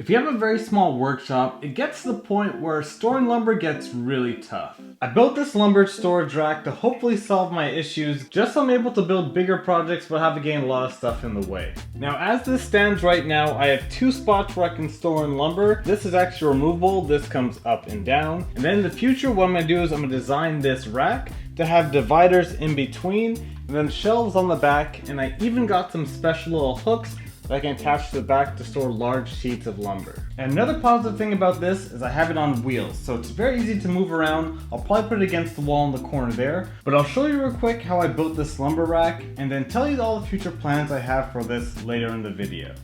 If you have a very small workshop, it gets to the point where storing lumber gets really tough. I built this lumber storage rack to hopefully solve my issues, just so I'm able to build bigger projects without having getting a lot of stuff in the way. Now as this stands right now, I have two spots where I can store in lumber. This is actually removable, this comes up and down. And then in the future what I'm going to do is I'm going to design this rack to have dividers in between and then shelves on the back, and I even got some special little hooks that I can attach to the back to store large sheets of lumber. And another positive thing about this is I have it on wheels, so it's very easy to move around. I'll probably put it against the wall in the corner there, but I'll show you real quick how I built this lumber rack and then tell you all the future plans I have for this later in the video.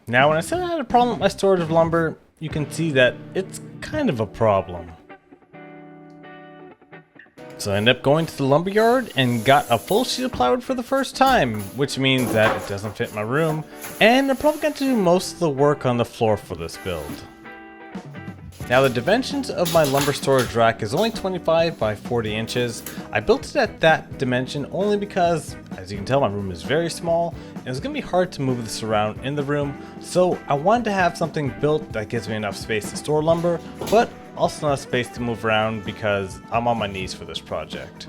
Now when I said I had a problem with my storage of lumber, you can see that it's kind of a problem. So I ended up going to the lumberyard and got a full sheet of plywood for the first time, which means that it doesn't fit my room, and I'm probably going to do most of the work on the floor for this build. Now the dimensions of my lumber storage rack is only 25 by 40 inches. I built it at that dimension only because, as you can tell, my room is very small, and it's going to be hard to move this around in the room, so I wanted to have something built that gives me enough space to store lumber, but also enough space to move around because I'm on my knees for this project.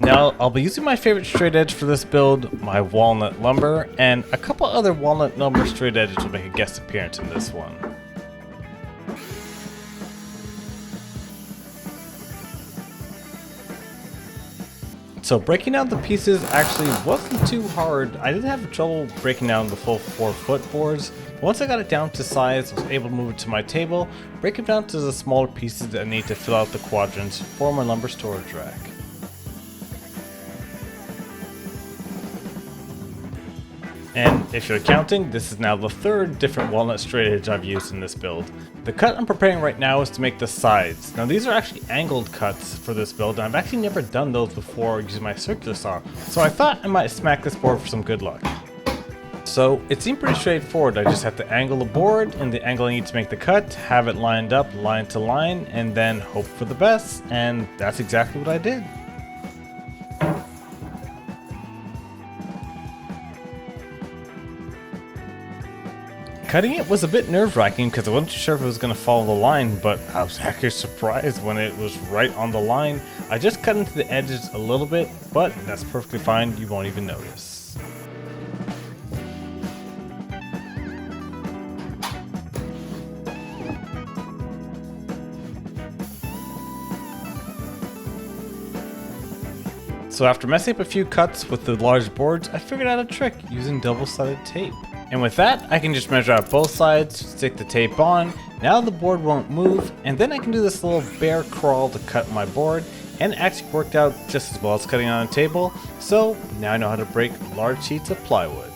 Now I'll be using my favorite straight edge for this build, my walnut lumber, and a couple other walnut lumber straight edges will make a guest appearance in this one. So breaking down the pieces actually wasn't too hard. I didn't have trouble breaking down the full 4-foot boards. Once I got it down to size, I was able to move it to my table, break it down to the smaller pieces that I need to fill out the quadrants for my lumber storage rack. And if you're counting, this is now the third different walnut straight edge I've used in this build. The cut I'm preparing right now is to make the sides. Now these are actually angled cuts for this build, and I've actually never done those before using my circular saw, so I thought I might smack this board for some good luck. So it seemed pretty straightforward. I just have to angle the board and the angle I need to make the cut, have it lined up line to line, and then hope for the best, and that's exactly what I did. Cutting it was a bit nerve-wracking because I wasn't sure if it was going to follow the line, but I was actually surprised when it was right on the line. I just cut into the edges a little bit, but that's perfectly fine, you won't even notice. So after messing up a few cuts with the large boards, I figured out a trick using double-sided tape. And with that, I can just measure out both sides, stick the tape on, now the board won't move, and then I can do this little bear crawl to cut my board, and it actually worked out just as well as cutting on a table, so now I know how to break large sheets of plywood.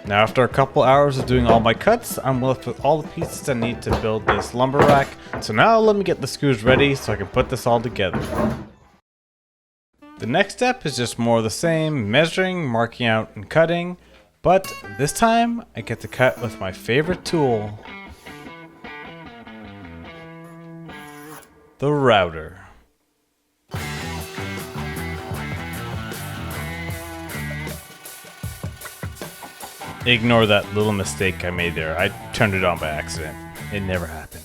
Now after a couple hours of doing all my cuts, I'm left with all the pieces I need to build this lumber rack, so now let me get the screws ready so I can put this all together. The next step is just more of the same, measuring, marking out, and cutting, but this time I get to cut with my favorite tool, the router. Ignore that little mistake I made there. I turned it on by accident. It never happened.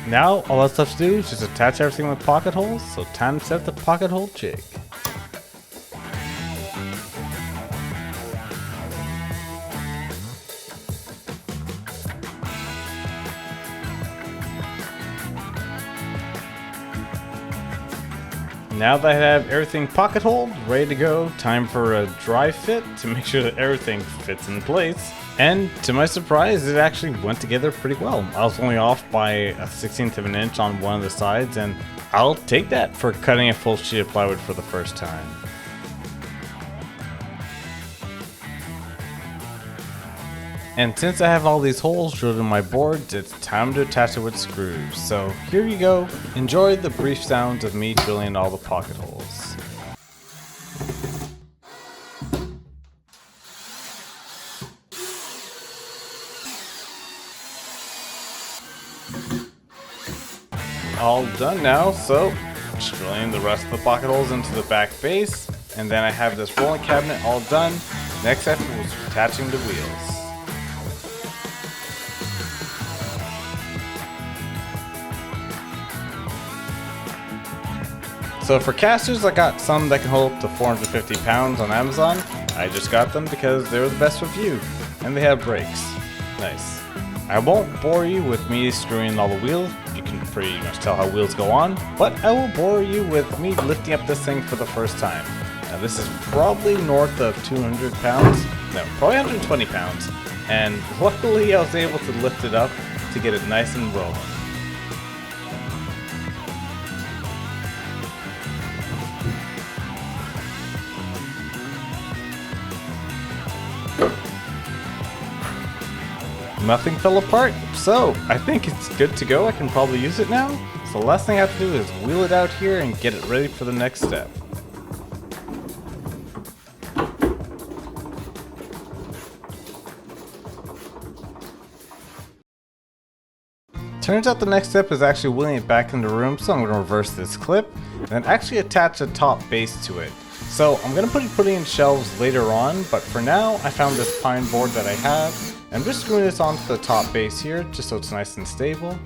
Now, all that's left to do is just attach everything with pocket holes, so time to set the pocket hole jig. Now that I have everything pocket holed, ready to go, time for a dry fit to make sure that everything fits in place. And to my surprise, it actually went together pretty well. I was only off by a 1/16 of an inch on one of the sides, and I'll take that for cutting a full sheet of plywood for the first time. And since I have all these holes drilled in my boards, it's time to attach it with screws. So here you go. Enjoy the brief sounds of me drilling all the pocket holes. all done now, so just drilling the rest of the pocket holes into the back base, and then I have this rolling cabinet all done. Next step was attaching the wheels. So for casters, I got some that can hold up to 450 pounds on Amazon. I just got them because they were the best review, and they have brakes. Nice. I won't bore you with me screwing all the wheels. You can pretty much tell how wheels go on, but I will bore you with me lifting up this thing for the first time. Now this is probably north of 200 pounds. No, probably 120 pounds. And luckily I was able to lift it up to get it nice and rolling. Nothing fell apart, so I think it's good to go. I can probably use it now. So the last thing I have to do is wheel it out here and get it ready for the next step. Turns out the next step is actually wheeling it back in the room, so I'm going to reverse this clip and then actually attach a top base to it. So I'm going to be putting in shelves later on, but for now I found this pine board that I have. I'm just screwing this onto the top base here, just so it's nice and stable.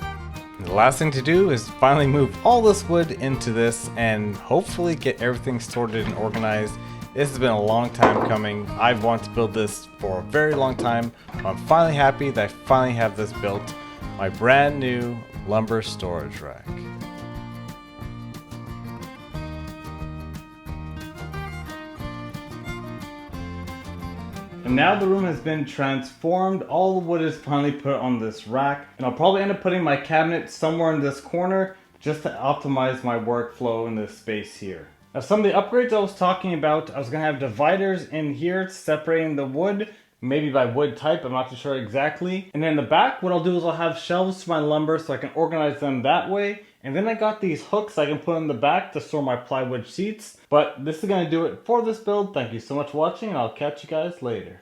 And the last thing to do is finally move all this wood into this and hopefully get everything sorted and organized. This has been a long time coming. I've wanted to build this for a very long time. I'm finally happy that I finally have this built. My brand new lumber storage rack. And now the room has been transformed. All the wood is finally put on this rack, and I'll probably end up putting my cabinet somewhere in this corner just to optimize my workflow in this space here. Now some of the upgrades I was talking about, I was going to have dividers in here separating the wood, maybe by wood type, I'm not too sure exactly. And then in the back, what I'll do is I'll have shelves to my lumber so I can organize them that way. And then I got these hooks I can put in the back to store my plywood sheets. But this is going to do it for this build. Thank you so much for watching, and I'll catch you guys later.